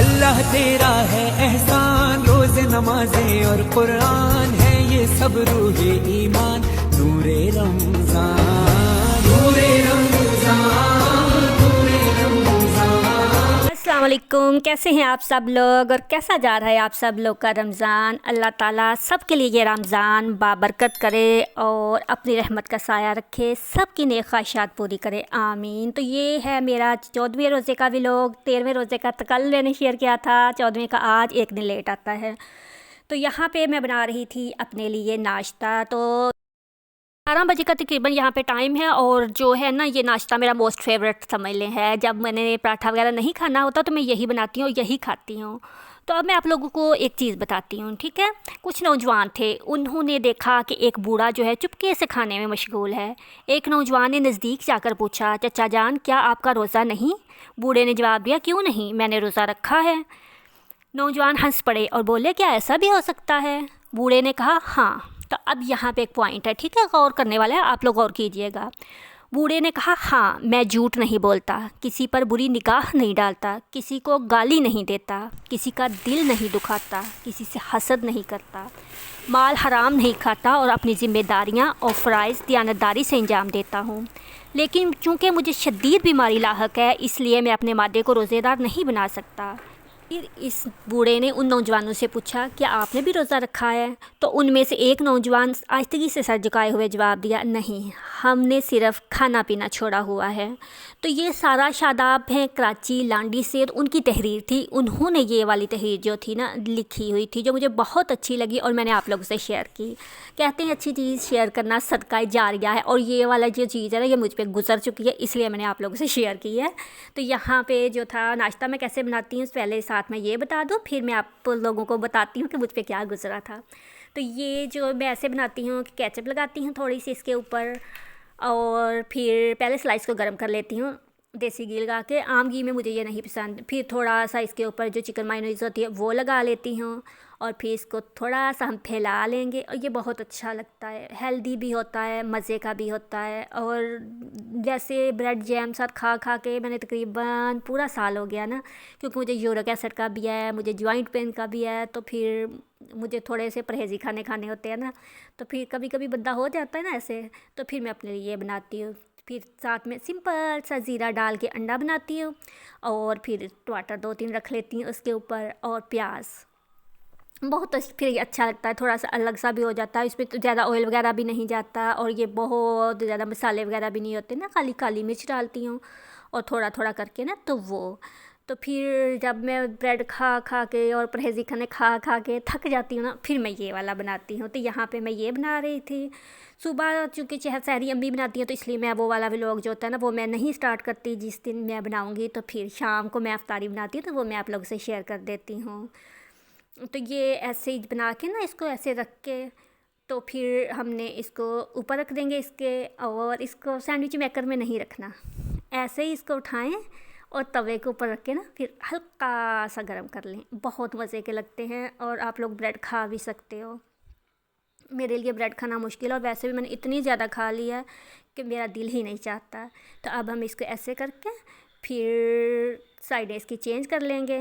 अल्लाह तेरा है एहसान, रोज़ नमाजें और कुरान है ये सब रूहे ईमान। नूरे रमज़ान, नूरे रमज़ान, नूरे रमज़ान। अस्सलाम वालेकुम, कैसे हैं आप सब लोग और कैसा जा रहा है आप सब लोग का रमज़ान। अल्लाह ताला सब के लिए ये रमज़ान बाबरकत करे और अपनी रहमत का साया रखे, सब की नेक ख्वाहिशात पूरी करे, आमीन। तो ये है मेरा 14वें रोज़े का व्लॉग। 13वें रोज़े का तो कल मैंने शेयर किया था, 14वें का आज एक दिन लेट आता है। तो यहाँ पे मैं बना रही थी अपने लिए नाश्ता। तो 12 बजे का तकरीबन यहाँ पे टाइम है और जो है ना ये नाश्ता मेरा मोस्ट फेवरेट समझ लें है। जब मैंने पराठा वगैरह नहीं खाना होता तो मैं यही बनाती हूँ, यही खाती हूँ। तो अब मैं आप लोगों को एक चीज़ बताती हूँ, ठीक है। कुछ नौजवान थे, उन्होंने देखा कि एक बूढ़ा जो है चुपके से खाने में मशगूल है। एक नौजवान ने नज़दीक जाकर पूछा, चचा जान क्या आपका रोज़ा नहीं? बूढ़े ने जवाब दिया, क्यों नहीं, मैंने रोज़ा रखा है। नौजवान हंस पड़े और बोले, क्या ऐसा भी हो सकता है? बूढ़े ने कहा, हाँ। तो अब यहाँ पे एक पॉइंट है, ठीक है, गौर करने वाला है, आप लोग गौर कीजिएगा। बूढ़े ने कहा, हाँ मैं झूठ नहीं बोलता, किसी पर बुरी निगाह नहीं डालता, किसी को गाली नहीं देता, किसी का दिल नहीं दुखाता, किसी से हसद नहीं करता, माल हराम नहीं खाता और अपनी ज़िम्मेदारियाँ और फ़राइज़ दियानतदारी से अंजाम देता हूँ। लेकिन चूँकि मुझे शदीद बीमारी लाहक है, इसलिए मैं अपने मादे को रोज़ेदार नहीं बना सकता। फिर इस बूढ़े ने उन नौजवानों से पूछा, क्या आपने भी रोज़ा रखा है? तो उनमें से एक नौजवान आहिस्तगी से सर झुकाए हुए जवाब दिया, नहीं, हमने सिर्फ खाना पीना छोड़ा हुआ है। तो ये सारा शादाब है कराची लांडी से, उनकी तहरीर थी। उन्होंने ये वाली तहरीर जो थी ना लिखी हुई थी, जो मुझे बहुत अच्छी लगी और मैंने आप लोगों से शेयर की। कहते हैं अच्छी चीज़ शेयर करना सदका जारिया है, और ये वाला जो चीज़ है ना ये मुझ पर गुजर चुकी है, इसलिए मैंने आप लोगों से शेयर की है। तो यहाँ पे जो था नाश्ता मैं कैसे बनाती हूँ पहले साथ में ये बता दूँ, फिर मैं आप लोगों को बताती हूँ कि मुझ पे क्या गुजरा था। तो ये जो मैं ऐसे बनाती हूँ कि केचप लगाती हूँ थोड़ी सी इसके ऊपर, और फिर पहले स्लाइस को गर्म कर लेती हूँ देसी घी लगा के। आम घी में मुझे ये नहीं पसंद। फिर थोड़ा सा इसके ऊपर जो चिकन मायोनीज़ होती है वो लगा लेती हूँ, और फिर इसको थोड़ा सा हम फैला लेंगे, और ये बहुत अच्छा लगता है, हेल्दी भी होता है, मज़े का भी होता है। और जैसे ब्रेड जैम साथ खा खा के मैंने तकरीबन पूरा साल हो गया ना, क्योंकि मुझे यूरिक एसिड का भी है, मुझे जॉइंट पेन का भी है, तो फिर मुझे थोड़े से परहेज़ी खाने होते हैं ना, तो फिर कभी कभी बंदा हो जाता है ना ऐसे। तो फिर मैं अपने लिए बनाती हूँ। फिर साथ में सिंपल सा ज़ीरा डाल के अंडा बनाती हूँ, और फिर टमाटर 2-3 रख लेती हूँ उसके ऊपर, और प्याज। बहुत फिर अच्छा लगता है, थोड़ा सा अलग सा भी हो जाता है, इसमें तो ज़्यादा ऑयल वगैरह भी नहीं जाता, और ये बहुत ज़्यादा मसाले वगैरह भी नहीं होते ना, खाली काली मिर्च डालती हूँ और थोड़ा थोड़ा करके ना। तो फिर जब मैं ब्रेड खा खा के और परहेज़ी खाने खा खा के थक जाती हूँ ना, फिर मैं ये वाला बनाती हूँ। तो यहाँ पे मैं ये बना रही थी। सुबह चूँकि सहरी अम्मी बनाती हैं, तो इसलिए मैं वो वाला व्लॉग जो होता है ना वो मैं नहीं स्टार्ट करती। जिस दिन मैं बनाऊँगी तो फिर शाम को मैं अफ्तारी बनाती हूँ, तो वो मैं आप लोगों से शेयर कर देती हूँ। तो ये ऐसे ही बना के ना इसको ऐसे रख के, तो फिर हमने इसको ऊपर रख देंगे इसके, और इसको सैंडविच मेकर में नहीं रखना, ऐसे ही इसको उठाएं और तवे के ऊपर रख के ना फिर हल्का सा गर्म कर लें। बहुत मज़े के लगते हैं, और आप लोग ब्रेड खा भी सकते हो। मेरे लिए ब्रेड खाना मुश्किल है, और वैसे भी मैंने इतनी ज़्यादा खा लिया कि मेरा दिल ही नहीं चाहता। तो अब हम इसको ऐसे करके फिर साइडें इसकी चेंज कर लेंगे।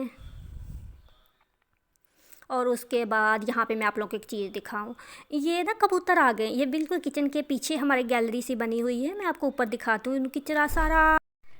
और उसके बाद यहाँ पे मैं आप लोगों को एक चीज़ दिखाऊं, ये ना कबूतर आ गए, ये बिल्कुल किचन के पीछे हमारी गैलरी सी बनी हुई है। मैं आपको ऊपर दिखाती हूँ, उनकी चरा सारा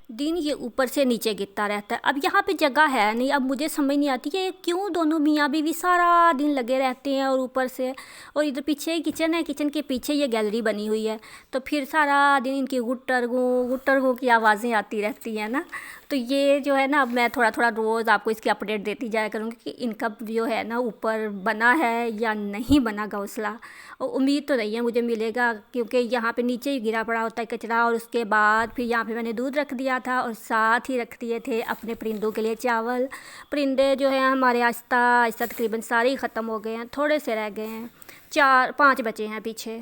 दिन ये ऊपर से नीचे गिरता रहता है। अब यहाँ पे जगह है नहीं, अब मुझे समझ नहीं आती कि क्यों दोनों मियाँ बीवी सारा दिन लगे रहते हैं, और ऊपर से, और इधर पीछे किचन है, किचन के पीछे ये गैलरी बनी हुई है, तो फिर सारा दिन इनकी गुट्टर गो की आवाज़ें आती रहती हैं ना। तो ये जो है ना, अब मैं थोड़ा थोड़ा रोज़ आपको इसकी अपडेट देती जाया करूँगी कि इनका जो है ना ऊपर बना है या नहीं बना घोंसला। और उम्मीद तो नहीं है मुझे मिलेगा, क्योंकि यहाँ पे नीचे ही गिरा पड़ा होता है कचरा। और उसके बाद फिर यहाँ पे मैंने दूध रख दिया था, और साथ ही रख दिए थे अपने परिंदों के लिए चावल। परिंदे जो हैं हमारे आहिस्ता आहिस्ता तकरीबन सारे ही ख़त्म हो गए हैं, थोड़े से रह गए हैं, 4-5 बचे हैं पीछे।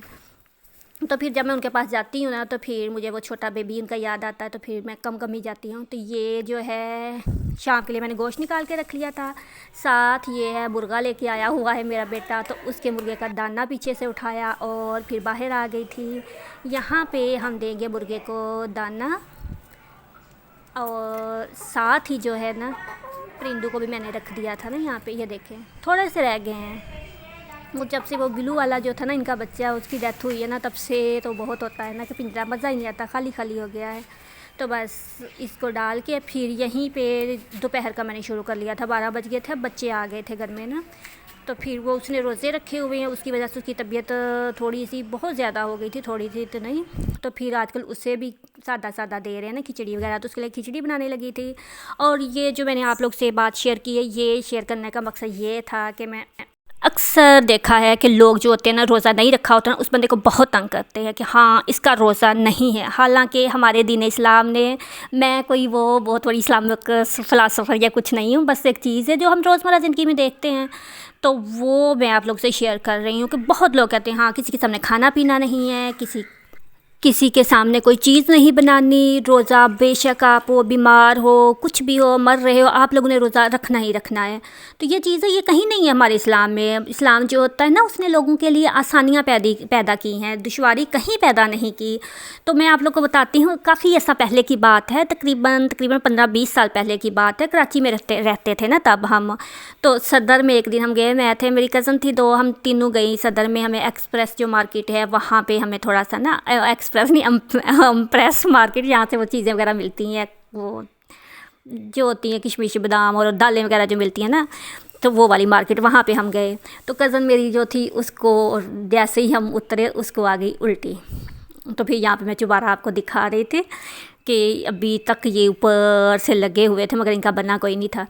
तो फिर जब मैं उनके पास जाती हूँ ना, तो फिर मुझे वो छोटा बेबी उनका याद आता है, तो फिर मैं कम ही जाती हूँ। तो ये जो है शाम के लिए मैंने गोश्त निकाल के रख लिया था। साथ ये है मुर्गा लेके आया हुआ है मेरा बेटा, तो उसके मुर्गे का दाना पीछे से उठाया और फिर बाहर आ गई थी। यहाँ पे हम देंगे मुर्गे को दाना, और साथ ही जो है ना परिंदों को भी मैंने रख दिया था ना यहाँ पे, ये देखें थोड़े से रह गए हैं। वो जब से वो बिल्लू वाला जो था ना इनका बच्चा, उसकी डेथ हुई है ना, तब से तो बहुत होता है ना कि पिंजरा मज़ा ही नहीं आता, खाली खाली हो गया है। तो बस इसको डाल के फिर यहीं पे दोपहर का मैंने शुरू कर लिया था। 12 बज गए थे, अब बच्चे आ गए थे घर में ना। तो फिर वो उसने रोज़े रखे हुए हैं, उसकी वजह से उसकी तबीयत थोड़ी सी बहुत ज़्यादा हो गई थी, थोड़ी सी तो नहीं। तो फिर आजकल उसे भी सादा सादा दे रहे हैं ना, खिचड़ी वगैरह, तो उसके लिए खिचड़ी बनाने लगी थी। और ये जो मैंने आप लोग से बात शेयर की है, ये शेयर करने का मकसद ये था कि मैं अक्सर देखा है कि लोग जो होते हैं ना, रोज़ा नहीं रखा होता ना, उस बंदे को बहुत तंग करते हैं कि हाँ इसका रोज़ा नहीं है। हालांकि हमारे दीन इस्लाम ने, मैं कोई वो बहुत बड़ी इस्लामिक फ़िलासफ़र या कुछ नहीं हूँ, बस एक चीज़ है जो हम रोज़मर्रा ज़िंदगी में देखते हैं, तो वो मैं आप लोग से शेयर कर रही हूँ कि बहुत लोग कहते हैं हाँ किसी के सामने खाना पीना नहीं है, किसी के सामने कोई चीज़ नहीं बनानी, रोज़ा बेशक आप वो बीमार हो, कुछ भी हो, मर रहे हो, आप लोगों ने रोज़ा रखना ही रखना है। तो ये चीज़ें ये कहीं नहीं है हमारे इस्लाम में। इस्लाम जो होता है ना, उसने लोगों के लिए आसानियाँ पैदा की हैं, दुश्वारी कहीं पैदा नहीं की। तो मैं आप लोग को बताती हूँ, काफ़ी ऐसा पहले की बात है, तकरीबन 15-20 साल पहले की बात है। कराची में रहते थे ना तब हम, तो सदर में एक दिन हम गए, मैं थे, मेरी कज़न थी, दो, हम तीनों गई सदर में। हमें एक्सप्रेस जो मार्केट है वहाँ पे हमें थोड़ा सा ना, एक्सप्रेस नहीं, प्रेस मार्केट, यहाँ से वो चीज़ें वगैरह मिलती हैं, वो जो होती हैं किशमिश बादाम और दालें वगैरह जो मिलती हैं ना, तो वो वाली मार्केट, वहाँ पे हम गए। तो कज़न मेरी जो थी उसको जैसे ही हम उतरे उसको आ गई उल्टी। तो फिर यहाँ पे मैं दोबारा आपको दिखा रही थी कि अभी तक ये ऊपर से लगे हुए थे मगर इनका बना कोई नहीं था।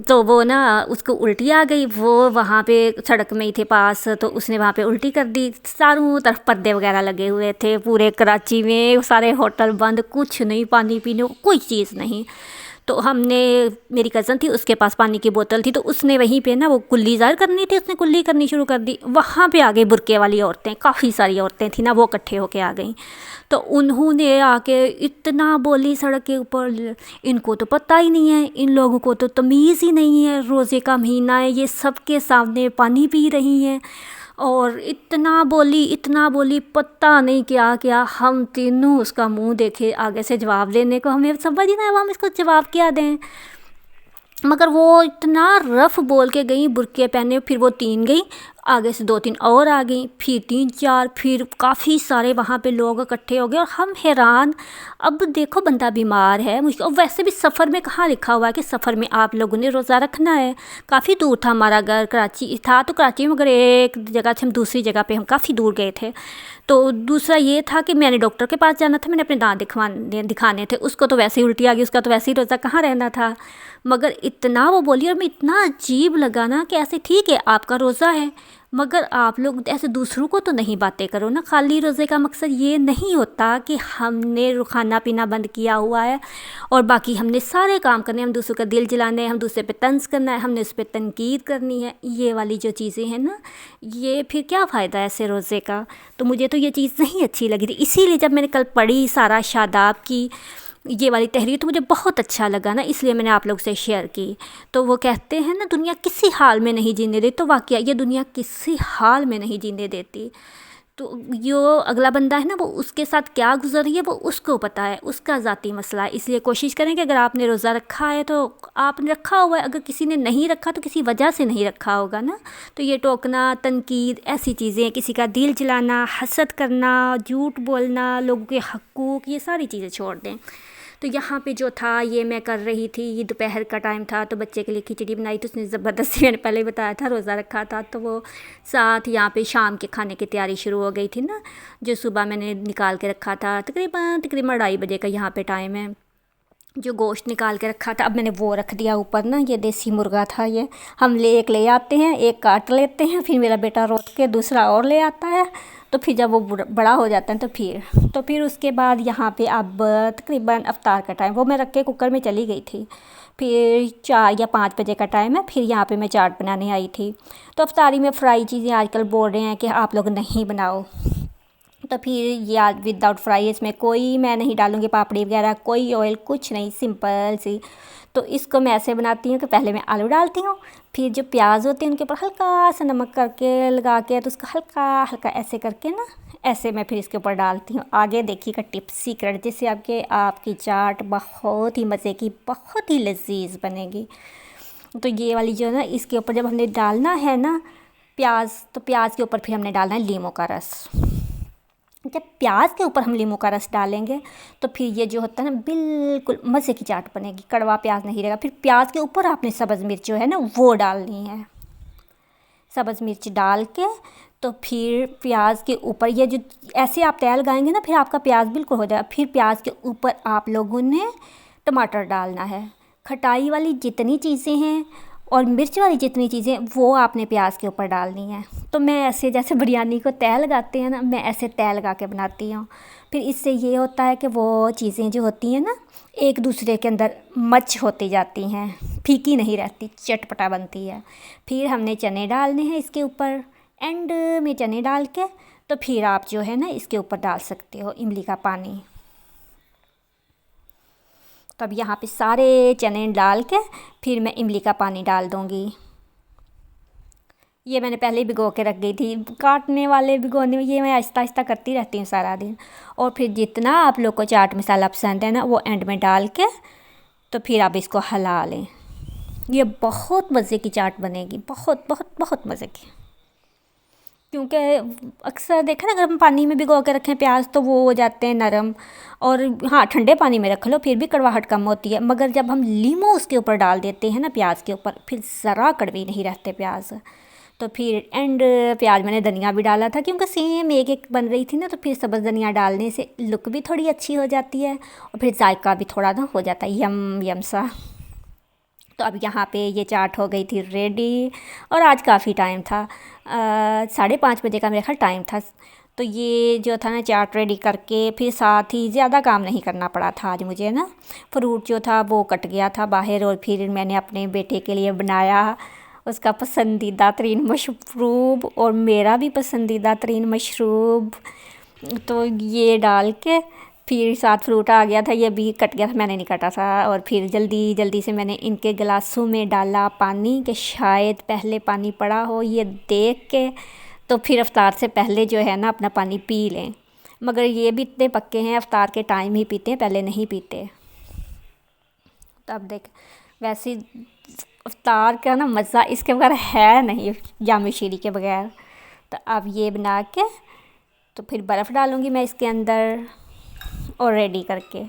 तो वो ना उसको उल्टी आ गई, वो वहाँ पे सड़क में ही थे पास, तो उसने वहाँ पे उल्टी कर दी। चारों तरफ पर्दे वगैरह लगे हुए थे, पूरे कराची में सारे होटल बंद, कुछ नहीं, पानी पीने को कोई चीज़ नहीं। तो हमने, मेरी कज़न थी, उसके पास पानी की बोतल थी, तो उसने वहीं पे ना वो कुल्ली ज़ाहिर करनी थी, उसने कुल्ली करनी शुरू कर दी। वहाँ पे आ गई बुरके वाली औरतें, काफ़ी सारी औरतें थी ना, वो इकट्ठे होके आ गई। तो उन्होंने आके इतना बोली सड़क के ऊपर, इनको तो पता ही नहीं है, इन लोगों को तो तमीज़ ही नहीं है, रोज़े का महीना है, ये सबके सामने पानी पी रही हैं। और इतना बोली, पता नहीं क्या क्या। हम तीनों उसका मुंह देखे, आगे से जवाब देने को हमें समझ ही ना आया हम इसको जवाब क्या दें। मगर वो इतना रफ़ बोल के गई, बुरके पहने। फिर वो 3 गई, आगे से 2-3 और आ गई, फिर 3-4, फिर काफ़ी सारे वहाँ पे लोग इकट्ठे हो गए। और हम हैरान, अब देखो बंदा बीमार है, मुश्किल, और वैसे भी सफ़र में कहाँ लिखा हुआ है कि सफ़र में आप लोगों ने रोज़ा रखना है। काफ़ी दूर था हमारा घर, कराची था तो कराची में, मगर एक जगह से हम दूसरी जगह पे हम काफ़ी दूर गए थे। तो दूसरा ये था कि मैंने डॉक्टर के पास जाना था, मैंने अपने दांत दिखाने थे। उसको तो वैसे ही उल्टी आ गई, उसका तो वैसे ही रोज़ा कहाँ रहना था। मगर इतना वो बोली, और मैं इतना अजीब लगा ना कि ऐसे ठीक है आपका रोज़ा है, मगर आप लोग ऐसे दूसरों को तो नहीं बातें करो ना। खाली रोज़े का मकसद ये नहीं होता कि हमने खाना पीना बंद किया हुआ है और बाकी हमने सारे काम करने, हम दूसरों का दिल जलाना है, हम दूसरे पे तंज करना है, हमने उस पर तनकीद करनी है। ये वाली जो चीज़ें हैं ना, ये फिर क्या फ़ायदा है ऐसे रोज़े का। तो मुझे तो ये चीज़ नहीं अच्छी लगी थी। इसीलिए जब मैंने कल पढ़ी सारा शादाब की ये वाली तहरीर, तो मुझे बहुत अच्छा लगा ना, इसलिए मैंने आप लोग से शेयर की। तो वो कहते हैं ना, दुनिया किसी हाल में नहीं जीने देती, तो वाकई ये दुनिया किसी हाल में नहीं जीने देती। तो जो अगला बंदा है ना, वो उसके साथ क्या गुजर रही है वो उसको पता है, उसका ज़ाती मसला है। इसलिए कोशिश करें कि अगर आपने रोज़ा रखा है तो आपने रखा हुआ है, अगर किसी ने नहीं रखा तो किसी वजह से नहीं रखा होगा ना। तो ये टोकना, तनकीद, ऐसी चीज़ें, किसी का दिल जलाना, हसद करना, झूठ बोलना, लोगों के हकूक़, ये सारी चीज़ें छोड़ दें। तो यहाँ पे जो था ये मैं कर रही थी, ये दोपहर का टाइम था, तो बच्चे के लिए खिचड़ी बनाई। तो उसने ज़बरदस्ती, मैंने पहले ही बताया था, रोज़ा रखा था, तो वो साथ यहाँ पे शाम के खाने की तैयारी शुरू हो गई थी ना, जो सुबह मैंने निकाल के रखा था। तकरीबन 2:30 बजे का यहाँ पे टाइम है। जो गोश्त निकाल के रखा था, अब मैंने वो रख दिया ऊपर ना। ये देसी मुर्गा था, ये हम एक ले आते हैं, एक काट लेते हैं, फिर मेरा बेटा रोक के दूसरा और ले आता है। तो फिर जब वो बड़ा हो जाता है तो फिर उसके बाद यहाँ पे अब तकरीबन अफ्तार का टाइम, वो मैं रख के कुकर में चली गई थी। फिर 4 या 5 बजे का टाइम है, फिर यहाँ पे मैं चाट बनाने आई थी। तो अफ्तारी में फ्राई चीज़ें आजकल बोल रहे हैं कि आप लोग नहीं बनाओ, तो फिर ये विदाउट फ्राई, इसमें कोई मैं नहीं डालूँगी पापड़ी वगैरह, कोई ऑयल, कुछ नहीं, सिंपल सी। तो इसको मैं ऐसे बनाती हूँ कि पहले मैं आलू डालती हूँ, फिर जो प्याज होते हैं उनके ऊपर हल्का सा नमक करके लगा के, तो उसको हल्का हल्का ऐसे करके ना, ऐसे मैं फिर इसके ऊपर डालती हूँ। आगे देखिएगा टिप्स सीक्रेट, जिससे आपकी चाट बहुत ही मज़े की, बहुत ही लजीज बनेगी। तो ये वाली जो है ना, इसके ऊपर जब हमने डालना है ना प्याज, तो प्याज के ऊपर फिर हमने डालना है लीमू का रस। जब प्याज के ऊपर हम लीमू का रस डालेंगे तो फिर ये जो होता है ना बिल्कुल मज़े की चाट बनेगी, कड़वा प्याज नहीं रहेगा। फिर प्याज के ऊपर आपने सब्ज़ मिर्च जो है ना वो डालनी है। सब्ज़ मिर्च डाल के तो फिर प्याज के ऊपर ये जो ऐसे आप तेल लगाएंगे ना, फिर आपका प्याज बिल्कुल हो जाएगा। फिर प्याज के ऊपर आप लोगों ने टमाटर डालना है। खटाई वाली जितनी चीज़ें हैं और मिर्च वाली जितनी चीज़ें वो आपने प्याज के ऊपर डालनी है। तो मैं ऐसे जैसे बिरयानी को तय लगाते हैं ना, मैं ऐसे तय लगा के बनाती हूँ। फिर इससे ये होता है कि वो चीज़ें जो होती हैं ना एक दूसरे के अंदर मच होती जाती हैं, फीकी नहीं रहती, चटपटा बनती है। फिर हमने चने डालने हैं इसके ऊपर, एंड में चने डाल के तो फिर आप जो है ना इसके ऊपर डाल सकते हो इमली का पानी। तो अब यहाँ पे सारे चने डाल के फिर मैं इमली का पानी डाल दूँगी। ये मैंने पहले ही भिगो के रख गई थी, काटने वाले भिगोने में ये मैं आहिस्ता आहिस्ता करती रहती हूँ सारा दिन। और फिर जितना आप लोग को चाट मसाला पसंद है ना वो एंड में डाल के तो फिर आप इसको हिला लें। ये बहुत मज़े की चाट बनेगी, बहुत बहुत बहुत मज़े की। क्योंकि अक्सर देखा ना, अगर हम पानी में भिगो के रखें प्याज तो वो हो जाते हैं नरम, और हाँ ठंडे पानी में रख लो फिर भी कड़वाहट कम होती है। मगर जब हम लीमू उसके ऊपर डाल देते हैं ना प्याज के ऊपर, फिर ज़रा कड़वी नहीं रहते प्याज। तो फिर एंड प्याज मैंने धनिया भी डाला था, क्योंकि सेम एक एक बन रही थी ना, तो फिर सब्ज़ धनिया डालने से लुक भी थोड़ी अच्छी हो जाती है और फिर जायका भी थोड़ा ना हो जाता है यम यम सा। तो अब यहाँ पे ये चाट हो गई थी रेडी, और आज काफ़ी टाइम था, 5:30 बजे का मेरे ख्याल टाइम था। तो ये जो था ना चाट रेडी करके फिर साथ ही ज़्यादा काम नहीं करना पड़ा था आज मुझे ना। फ्रूट जो था वो कट गया था बाहर, और फिर मैंने अपने बेटे के लिए बनाया उसका पसंदीदा तरीन मशरूब और मेरा भी पसंदीदा तरीन मशरूब। तो ये डाल के फिर साथ फ्रूट आ गया था, ये भी कट गया था, मैंने नहीं काटा था। और फिर जल्दी जल्दी से मैंने इनके गिलासों में डाला पानी, कि शायद पहले पानी पड़ा हो, ये देख के तो फिर अफ्तार से पहले जो है ना अपना पानी पी लें। मगर ये भी इतने पक्के हैं अफ्तार के टाइम ही पीते हैं, पहले नहीं पीते। तो अब देख, वैसे अफ्तार का ना मज़ा इसके बगैर है नहीं, जाम शीरी के बगैर। तो अब ये बना के तो फिर बर्फ़ डालूँगी मैं इसके अंदर, और रेडी करके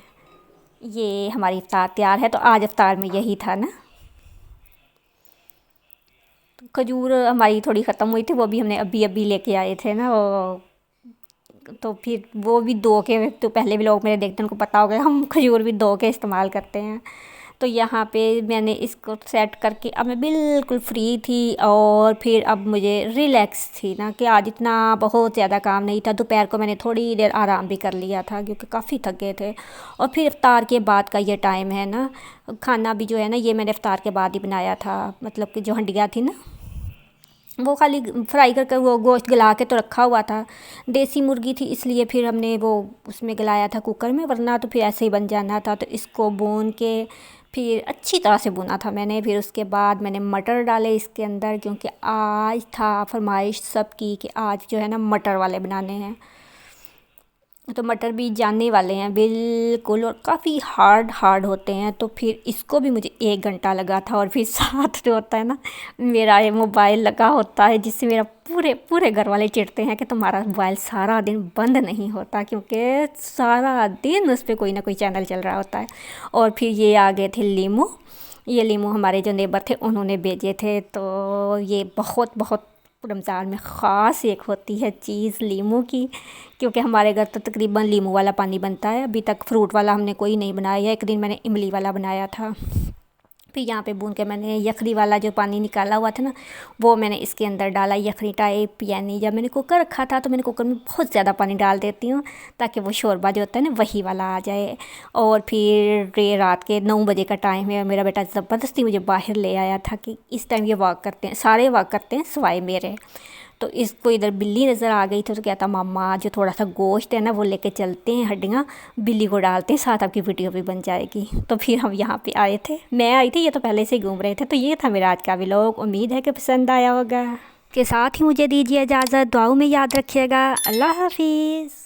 ये हमारी इफ्तार तैयार है। तो आज इफ्तार में यही था ना। तो खजूर हमारी थोड़ी ख़त्म हुई थी, वो भी हमने अभी अभी लेके आए थे ना, वो तो फिर वो भी दो के, तो पहले भी लोग मेरे देखते हैं उनको पता होगा हम खजूर भी दो के इस्तेमाल करते हैं। तो यहाँ पे मैंने इसको सेट करके अब मैं बिल्कुल फ्री थी, और फिर अब मुझे रिलैक्स थी ना, कि आज इतना बहुत ज़्यादा काम नहीं था। दोपहर को मैंने थोड़ी देर आराम भी कर लिया था क्योंकि काफ़ी थक गए थे। और फिर इफ्तार के बाद का ये टाइम है ना, खाना भी जो है ना ये मैंने इफ्तार के बाद ही बनाया था। मतलब कि जो हंडिया थी ना वो खाली फ्राई करके वो गोश्त गला के तो रखा हुआ था, देसी मुर्गी थी इसलिए फिर हमने वो उसमें गलाया था कुकर में, वरना तो फिर ऐसे ही बन जाना था। तो इसको भून के फिर अच्छी तरह से भुना था मैंने। फिर उसके बाद मैंने मटर डाले इसके अंदर, क्योंकि आज था फरमाइश सबकी कि आज जो है ना मटर वाले बनाने हैं। तो मटर भी जानने वाले हैं बिल्कुल, और काफ़ी हार्ड होते हैं। तो फिर इसको भी मुझे 1 घंटा लगा था। और फिर साथ जो होता है ना मेरा ये मोबाइल लगा होता है, जिससे मेरा पूरे घर वाले चिढ़ते हैं कि तुम्हारा मोबाइल सारा दिन बंद नहीं होता, क्योंकि सारा दिन उस पर कोई ना कोई चैनल चल रहा होता है। और फिर ये आ गए थे लीमू, ये लीमू हमारे जो नेबर थे उन्होंने भेजे थे। तो ये बहुत रमज़ान में ख़ास एक होती है चीज़ लीमू की, क्योंकि हमारे घर तो तकरीबन लीमू वाला पानी बनता है। अभी तक फ्रूट वाला हमने कोई नहीं बनाया। एक दिन मैंने इमली वाला बनाया था। फिर यहाँ पे भून के मैंने यखनी वाला जो पानी निकाला हुआ था ना वो मैंने इसके अंदर डाला, यखनी टाइप। यानी जब मैंने कुकर रखा था तो मैंने कुकर में बहुत ज़्यादा पानी डाल देती हूँ ताकि वो शोरबा जो होता है ना वही वाला आ जाए। और फिर रात के 9 बजे का टाइम है, मेरा बेटा ज़बरदस्ती मुझे बाहर ले आया था कि इस टाइम ये वॉक करते हैं, सारे वॉक करते हैं सिवाय मेरे। तो इसको इधर बिल्ली नज़र आ गई थी, तो कहता मामा जो थोड़ा सा गोश्त है ना वो लेके चलते हैं, हड्डियाँ बिल्ली को डालते हैं, साथ आपकी वीडियो भी बन जाएगी। तो फिर हम यहाँ पे आए थे, मैं आई थी, ये तो पहले से ही घूम रहे थे। तो ये था मेरा आज का व्लॉग, उम्मीद है कि पसंद आया होगा। के साथ ही मुझे दीजिए इजाज़त, दुआओं में याद रखिएगा। अल्लाह हाफिज़।